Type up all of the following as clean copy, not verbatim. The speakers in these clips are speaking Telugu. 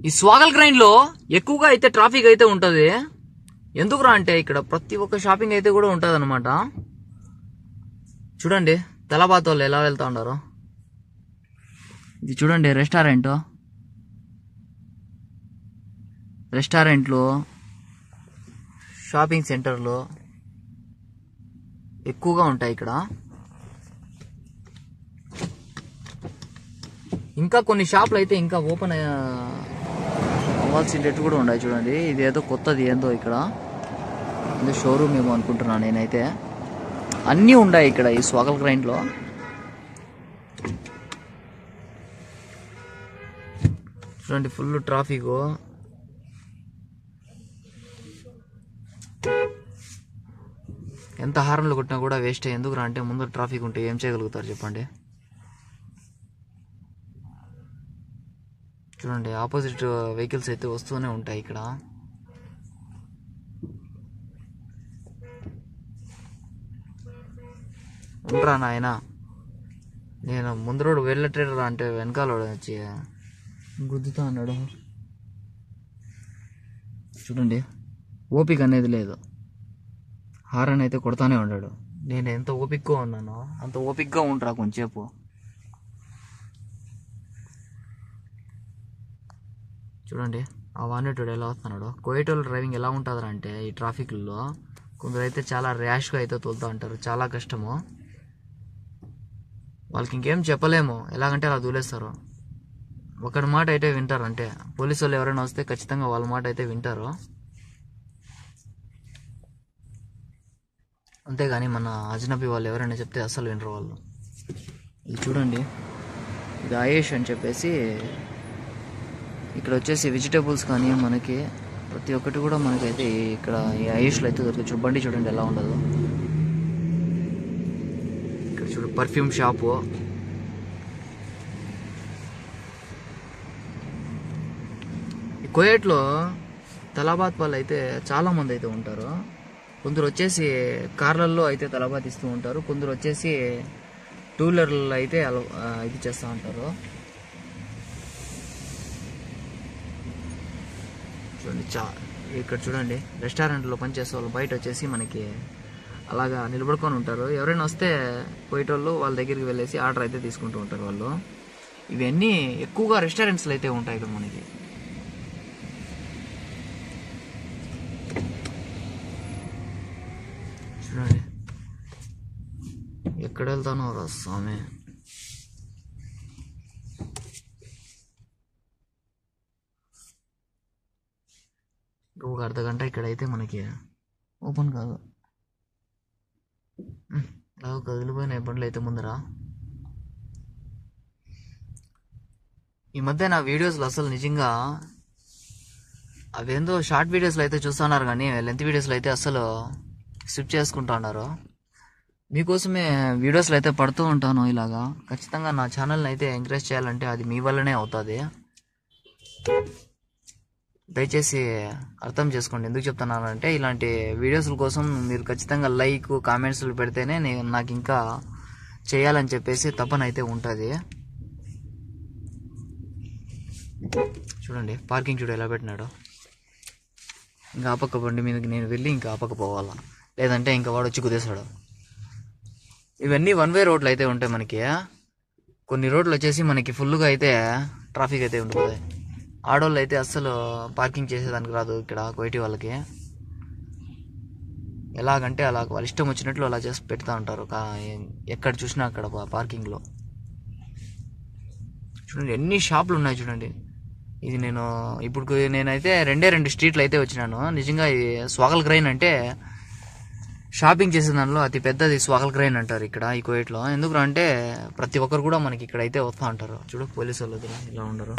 ఈ స్వాగల్ గ్రైండ్ లో ఎక్కువగా అయితే ట్రాఫిక్ అయితే ఉంటది. ఎందుకురా అంటే ఇక్కడ ప్రతి ఒక్క షాపింగ్ అయితే కూడా ఉంటది అనమాట. చూడండి తలబాత్ వాళ్ళు ఎలా వెళ్తా ఉన్నారు. ఇది చూడండి రెస్టారెంట్లు షాపింగ్ సెంటర్లు ఎక్కువగా ఉంటాయి ఇక్కడ. ఇంకా కొన్ని షాపులు అయితే ఇంకా ఓపెన్ అవ్వాల్సిండేట్టు కూడా ఉన్నాయి. చూడండి ఇది ఏదో కొత్తది ఏందో ఇక్కడ షోరూమ్ ఏమో అనుకుంటున్నాను నేనైతే. అన్నీ ఉన్నాయి ఇక్కడ ఈ స్వాగల్ గ్రైండ్ లో. చూడండి ఫుల్ ట్రాఫిక్. ఎంత హార్న్లు కొట్టినా కూడా వేస్ట్. ఎందుకురా అంటే ముందు ట్రాఫిక్ ఉంటే ఏం చేయగలుగుతారు చెప్పండి. చూడండి ఆపోజిట్ వెహికల్స్ అయితే వస్తూనే ఉంటాయి ఇక్కడ. ఉండరా నాయన, నేను ముందు రోడ్డు వెళ్ళట్లేదురా అంటే వెనకాల వచ్చి గుద్దుతా అన్నాడు. చూడండి ఓపిక అనేది లేదు. హారన్ అయితే కొడతానే ఉన్నాడు. నేను ఎంత ఓపికగా ఉన్నానో అంత ఓపికగా ఉండరా కొంచెంసేపు. చూడండి ఆ వానేటోడు ఎలా వస్తున్నాడు. కోయేటోళ్ళు డ్రైవింగ్ ఎలా ఉంటుందిరా అంటే ఈ ట్రాఫిక్లో కొందరైతే చాలా ర్యాష్గా అయితే తోలుతూ ఉంటారు. చాలా కష్టము వాళ్ళకి. ఇంకేం చెప్పలేము, ఎలాగంటే అలా దూలేస్తారు. ఒకటి మాట అయితే వింటారు. అంటే పోలీసు వాళ్ళు ఎవరైనా వస్తే ఖచ్చితంగా వాళ్ళ మాట అయితే వింటారు. అంతేగాని మన అజనబీ వాళ్ళు ఎవరైనా చెప్తే అస్సలు వినరు వాళ్ళు. ఇది చూడండి ఇది ఆయేష్ అని చెప్పేసి ఇక్కడ వచ్చేసి వెజిటేబుల్స్ కానీ మనకి ప్రతి ఒక్కటి కూడా మనకైతే ఇక్కడ ఈ ఆయేష్లో అయితే దొరకచ్చు. బండి చూడండి ఎలా ఉండదు. ఇక్కడ చూడు పర్ఫ్యూమ్ షాపు. ఈ కోయేట్లో తలాబాత్ వాళ్ళు అయితే చాలా మంది అయితే ఉంటారు. కొందరు వచ్చేసి కార్లలో అయితే తలాబాత్ ఇస్తూ ఉంటారు. కొందరు వచ్చేసి టూ వీలర్లలో అయితే ఇది చేస్తూ ఉంటారు. చూడండి ఇక్కడ చూడండి రెస్టారెంట్లో పనిచేసే వాళ్ళు బయట వచ్చేసి మనకి అలాగా నిలబడుకొని ఉంటారు. ఎవరైనా వస్తే పోయేటోళ్ళు వాళ్ళ దగ్గరికి వెళ్ళేసి ఆర్డర్ అయితే తీసుకుంటూ ఉంటారు వాళ్ళు. ఇవన్నీ ఎక్కువగా రెస్టారెంట్స్లో అయితే ఉంటాయి ఇక్కడ మనకి. చూడండి ఎక్కడ వెళ్తానో రా స్వామి. ఒక అర్ధ గంట ఇక్కడైతే మనకి ఓపెన్ కాదు. కదిలిపోయిన బండ్లు అయితే ముందర. ఈ మధ్య నా వీడియోస్లో అసలు నిజంగా అవేందో షార్ట్ వీడియోస్లో అయితే చూస్తున్నారు కానీ లెంత్ వీడియోస్లో అయితే అసలు స్కిప్ చేసుకుంటా ఉన్నారు. మీకోసమే వీడియోస్లో అయితే పడుతూ ఉంటాను ఇలాగా. ఖచ్చితంగా నా ఛానల్ని అయితే ఎంకరేజ్ చేయాలంటే అది మీ వల్లనే అవుతుంది. దయచేసి అర్థం చేసుకోండి. ఎందుకు చెప్తున్నానంటే ఇలాంటి వీడియోస్ కోసం మీరు ఖచ్చితంగా లైక్ కామెంట్స్లు పెడితేనే నాకు ఇంకా చేయాలని చెప్పేసి తపన అయితే ఉంటుంది. చూడండి పార్కింగ్ చూడు ఎలా పెట్టినాడు. ఇంకా ఆపక్క బండి మీదకి నేను వెళ్ళి ఇంకా ఆపక్క పోవాలా, లేదంటే ఇంకా వాడు వచ్చి కుదేశాడు. ఇవన్నీ వన్ వే రోడ్లు అయితే ఉంటాయి మనకి. కొన్ని రోడ్లు వచ్చేసి మనకి ఫుల్గా అయితే ట్రాఫిక్ అయితే ఉంటుంది. ఆడోళ్ళు అయితే అస్సలు పార్కింగ్ చేసేదానికి రాదు ఇక్కడ కోయిటి వాళ్ళకి. ఎలాగంటే అలా వాళ్ళ ఇష్టం వచ్చినట్లు అలా చేసి పెడతా ఉంటారు ఎక్కడ చూసినా అక్కడ పార్కింగ్లో. చూడండి ఎన్ని షాపులు ఉన్నాయి చూడండి. ఇది నేనైతే రెండు స్ట్రీట్లు అయితే వచ్చినాను. నిజంగా ఇది స్వాగల్ గ్రైన్ అంటే షాపింగ్ చేసే దానిలో అతి పెద్దది స్వాగల్ గ్రైన్ అంటారు ఇక్కడ ఈ కోయిట్లో. ఎందుకు అంటే ప్రతి ఒక్కరు కూడా మనకి ఇక్కడ అయితే వస్తూ ఉంటారు. చూడు పోలీసు వాళ్ళు ఇలా ఉండరు.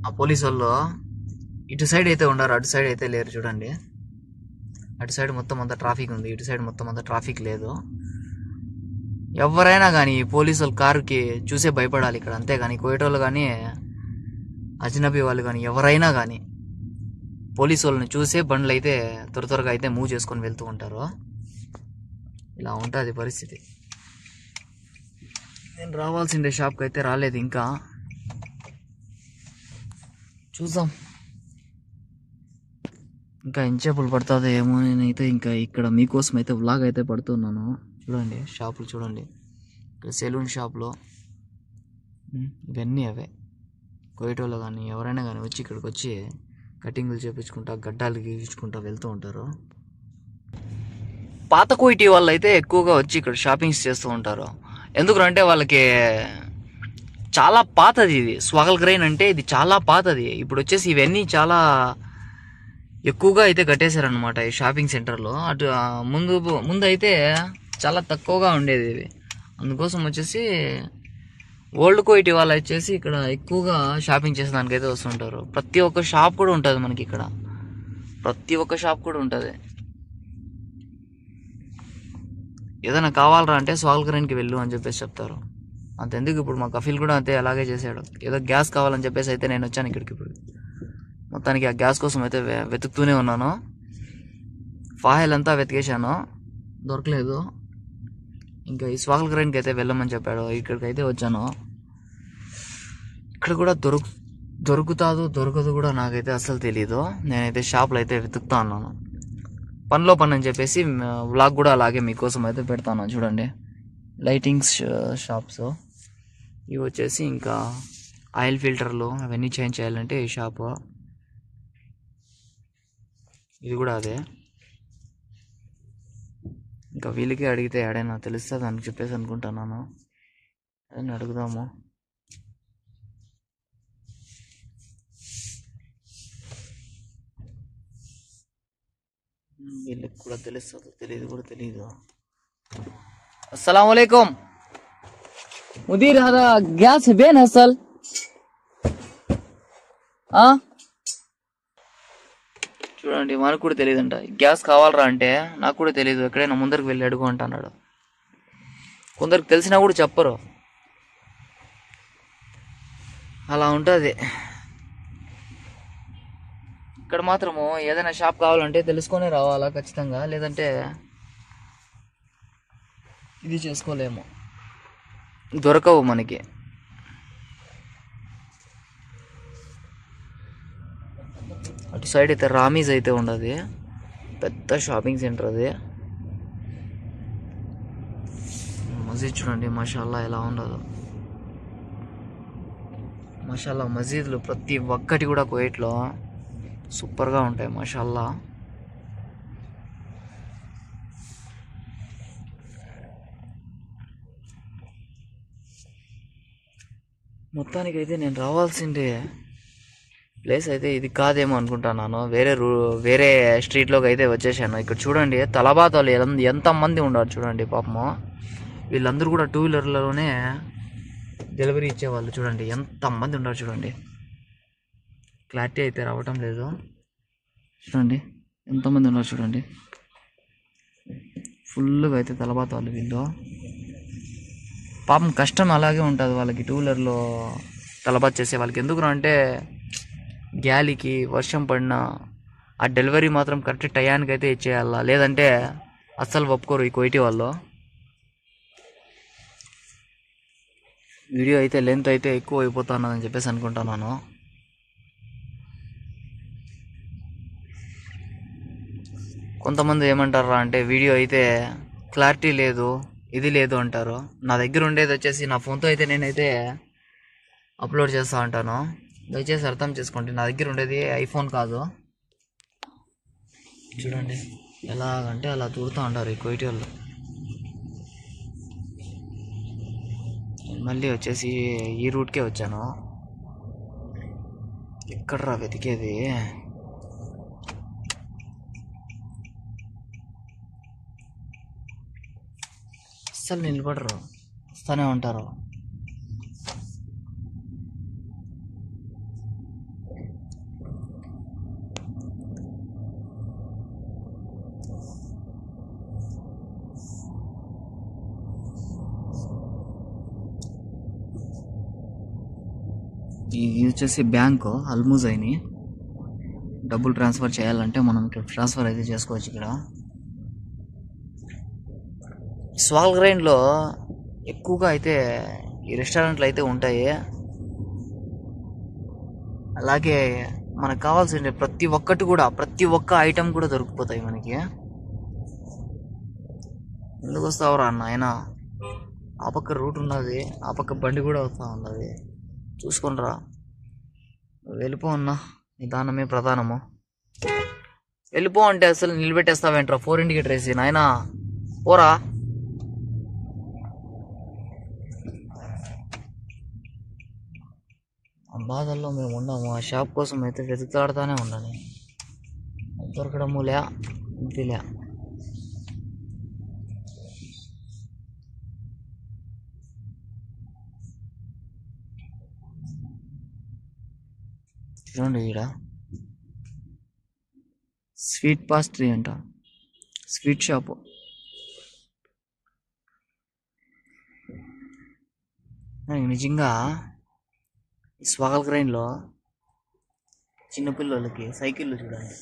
ఆ పోలీసు వాళ్ళు ఇటు సైడ్ అయితే ఉండరు, అటు సైడ్ అయితే లేరు. చూడండి అటు సైడ్ మొత్తం అంతా ట్రాఫిక్ ఉంది, ఇటు సైడ్ మొత్తం అంతా ట్రాఫిక్ లేదు. ఎవరైనా కానీ పోలీసు వాళ్ళ కారుకి చూసే భయపడాలి ఇక్కడ. అంతేగాని కోయేటోళ్ళు కానీ అజనబీ వాళ్ళు కానీ ఎవరైనా కానీ పోలీసు వాళ్ళని చూసే బండ్లు అయితే త్వరగా అయితే మూవ్ చేసుకొని వెళ్తూ ఉంటారు. ఇలా ఉంటుంది పరిస్థితి. నేను రావాల్సిందే షాప్కి అయితే రాలేదు ఇంకా. చూద్దాం ఇంకా ఎంచేపులు పడుతుందో ఏమో. నేనైతే ఇంకా ఇక్కడ మీకోసం అయితే వ్లాగ్ అయితే పడుతున్నాను. చూడండి షాపులు చూడండి, ఇక్కడ సెలూన్ షాప్లో ఇవన్నీ అవే. కోయటోళ్ళు కానీ ఎవరైనా కానీ వచ్చి ఇక్కడికి వచ్చి కటింగ్లు చేయించుకుంటా, గడ్డాలు గీయించుకుంటా వెళ్తూ ఉంటారు. పాత కోయిటీ వాళ్ళు అయితే ఎక్కువగా వచ్చి ఇక్కడ షాపింగ్స్ చేస్తూ ఉంటారు. ఎందుకంటే వాళ్ళకి చాలా పాతది ఇది. స్వాగల్ గ్రైన్ అంటే ఇది చాలా పాతది. ఇప్పుడు వచ్చేసి ఇవన్నీ చాలా ఎక్కువగా అయితే కట్టేశారనమాట ఈ షాపింగ్ సెంటర్లో. అటు ముందు అయితే చాలా తక్కువగా ఉండేది ఇవి. అందుకోసం వచ్చేసి ఓల్డ్ కోయిటీ వాళ్ళు వచ్చేసి ఇక్కడ ఎక్కువగా షాపింగ్ చేసేదానికి అయితే వస్తుంటారు. ప్రతి ఒక్క షాప్ కూడా ఉంటుంది మనకి ఇక్కడ, ప్రతి ఒక్క షాప్ కూడా ఉంటుంది. ఏదైనా కావాలరా అంటే స్వాగల్ గ్రైన్కి వెళ్ళు అని చెప్పేసి చెప్తారు. అంతెందుకు ఇప్పుడు మా కఫీల్ కూడా అంతే అలాగే చేశాడు. ఏదో గ్యాస్ కావాలని చెప్పేసి అయితే నేను వచ్చాను ఇక్కడికి. ఇప్పుడు మొత్తానికి ఆ గ్యాస్ కోసం అయితే వెతుకుతూనే ఉన్నాను. ఫాయిల్ అంతా వెతికేశాను, దొరకలేదు. ఇంకా ఈ స్వాగల్ గ్రైన్కి అయితే వెళ్ళమని చెప్పాడు. ఇక్కడికి అయితే వచ్చాను. ఇక్కడ కూడా దొరుకుతాదో దొరకదు కూడా నాకైతే అస్సలు తెలీదు. నేనైతే షాప్లో అయితే వెతుకుతా ఉన్నాను. పనిలో పని అని చెప్పేసి వ్లాగ్ కూడా అలాగే మీకోసం అయితే పెడతాను. చూడండి లైటింగ్స్ షాప్స్ ఇవి వచ్చేసి, ఇంకా ఆయిల్ ఫిల్టర్లు అవన్నీ చేంజ్ చేయాలంటే ఈ షాపు. ఇది కూడా అదే. ఇంకా వీళ్ళకి అడిగితే ఏడైనా తెలుస్తుంది అని చెప్పేసి అనుకుంటున్నాను. అదని అడుగుదాము. వీళ్ళకి కూడా తెలుస్తుంది, తెలియదు కూడా తెలియదు. अस्सलाम वालेकुम मुदीर, हरा गैस है बेन हसल చూడండి మనకు కూడా తెలియదంట. గ్యాస్ కావాలరా అంటే నాకు కూడా తెలియదు. ఎక్కడైనా ముందరికి వెళ్ళి అడుగు అంటున్నాడు. కొందరికి తెలిసినా కూడా చెప్పరు, అలా ఉంటుంది. ఇక్కడ మాత్రము ఏదైనా షాప్ కావాలంటే తెలుసుకొని రావాలా ఖచ్చితంగా, లేదంటే ఇది చేసుకోలేము, దొరకవు మనకి. అటు సైడ్ అయితే రామీజ్ అయితే ఉండదు, పెద్ద షాపింగ్ సెంటర్ అది. మసీద్ చూడండి మాషాల్లా ఎలా ఉండదు. మాషాల్లా మసీదులు ప్రతి ఒక్కటి కూడా కువైట్లో సూపర్గా ఉంటాయి మాషాల్లా. మొత్తానికైతే నేను రావాల్సిందే ప్లేస్ అయితే ఇది కాదేమో అనుకుంటున్నాను. వేరే స్ట్రీట్లోకి అయితే వచ్చేసాను. ఇక్కడ చూడండి తలబాత్ వాళ్ళు ఎంతమంది ఉన్నారు చూడండి. పాపము వీళ్ళందరూ కూడా 2 వీలర్లలోనే డెలివరీ ఇచ్చేవాళ్ళు. చూడండి ఎంతమంది ఉన్నారు చూడండి. క్లారిటీ అయితే రావటం లేదు. చూడండి ఎంతమంది ఉన్నారు చూడండి. ఫుల్గా అయితే తలబాత్ వాళ్ళు వీళ్ళు. పాపం కష్టం అలాగే ఉంటుంది వాళ్ళకి 2 వీలర్లో తలబాత్ చేసే వాళ్ళకి. ఎందుకు అంటే గాలికి వర్షం పడినా ఆ డెలివరీ మాత్రం కరెక్ట్ టయానికి అయితే ఇచ్చేయాల, లేదంటే అస్సలు ఒప్పుకోరు ఈ కోయిటీ వాళ్ళు. వీడియో అయితే లెంత్ అయితే ఎక్కువ అయిపోతున్నదని చెప్పేసి అనుకుంటున్నాను. కొంతమంది ఏమంటారా అంటే వీడియో అయితే క్లారిటీ లేదు, ఇది లేదు అంటారు. నా దగ్గర ఉండేది వచ్చేసి నా ఫోన్తో అయితే నేనైతే అప్లోడ్ చేస్తూ ఉంటాను. దయచేసి అర్థం చేసుకోండి, నా దగ్గర ఉండేది ఐఫోన్ కాదు. చూడండి ఎలాగంటే అలా చూడుతూ ఉంటారు ఈ కోయిటీ వాళ్ళు. మళ్ళీ వచ్చేసి ఈ రూట్కే వచ్చాను. ఎక్కడ్రా వెతికేది? అస్సలు నిలబడరు, వస్తూనే ఉంటారు. ఇది వచ్చేసి బ్యాంకు అల్ముజైని. డబ్బులు ట్రాన్స్ఫర్ చేయాలంటే మనం ఇక్కడ ట్రాన్స్ఫర్ అయితే చేసుకోవచ్చు. ఇక్కడ స్వాగల్ గ్రైన్లో ఎక్కువగా అయితే ఈ రెస్టారెంట్లు అయితే ఉంటాయి. అలాగే మనకు కావాల్సిన ప్రతి ఒక్క ఐటెం కూడా దొరికిపోతాయి మనకి. ఎందుకు వస్తావురా నాయన? ఆ పక్క రూట్ ఉన్నది, ఆ పక్క బండి కూడా వస్తూ ఉన్నది, చూసుకొనిరా. వెళ్ళిపో అన్నా, నిదానమే ప్రధానము. వెళ్ళిపో అంటే అసలు నిలబెట్టేస్తావేంట్రా? 4 ఇండికేటర్ వేసి నాయనా, పోరా. ఆ బాధల్లో మేము ఉన్నాము. ఆ షాప్ కోసం అయితే వెతుకులాడుతూనే ఉన్నాను, దొరకడము లే, ఇంటిలే. చూడండి, ఈడ స్వీట్ పాస్ట్రీ అంట, స్వీట్ షాపు. నిజంగా ఈ స్వాగల్ గ్రైన్లో చిన్నపిల్లలకి సైకిళ్ళు చూడండి,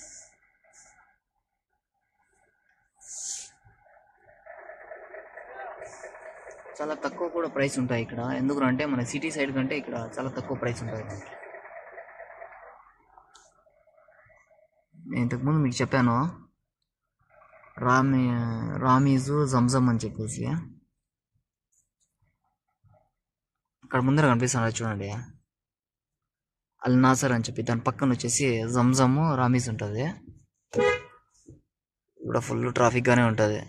చాలా తక్కువ కూడా ప్రైస్ ఉంటాయి ఇక్కడ. ఎందుకంటే మన సిటీ సైడ్ కంటే ఇక్కడ చాలా తక్కువ ప్రైస్ ఉంటాయి. నేను ఇంతకుముందు మీకు చెప్పాను రామీజు జంజమ్ అని చెప్పేసి. అక్కడ ముందర కనిపిస్తున్నారు చూడండి, అల్ నాసర్ అని చెప్పి. దాని పక్కన వచ్చేసి జంజమ్ రామీజ్ ఉంటుంది. ఇక్కడ ఫుల్ ట్రాఫిక్గానే ఉంటుంది.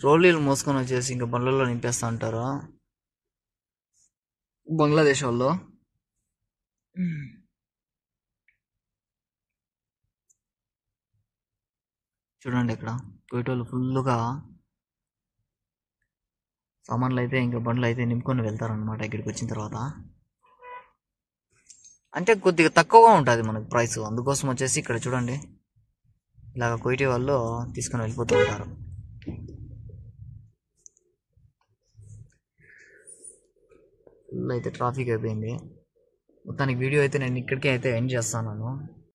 ట్రోలీలు మోసుకొని వచ్చేసి ఇంకా బండ్లలో నింపేస్తూ ఉంటారు బంగ్లాదేశ్ వాళ్ళు. చూడండి, ఇక్కడ కువైటోళ్ళు ఫుల్గా సామాన్లు అయితే ఇంకా బండ్లు అయితే నింపుకొని వెళ్తారనమాట ఇక్కడికి వచ్చిన తర్వాత. అంటే కొద్దిగా తక్కువగా ఉంటుంది మనకు ప్రైస్. అందుకోసం వచ్చేసి ఇక్కడ చూడండి, ఇలాగ కువైటీ వాళ్ళు తీసుకొని వెళ్ళిపోతూ ఉంటారు. ఫుల్ అయితే ట్రాఫిక్ అయిపోయింది. మొత్తానికి వీడియో అయితే నేను ఇక్కడికే అయితే ఎండ్ చేస్తాను.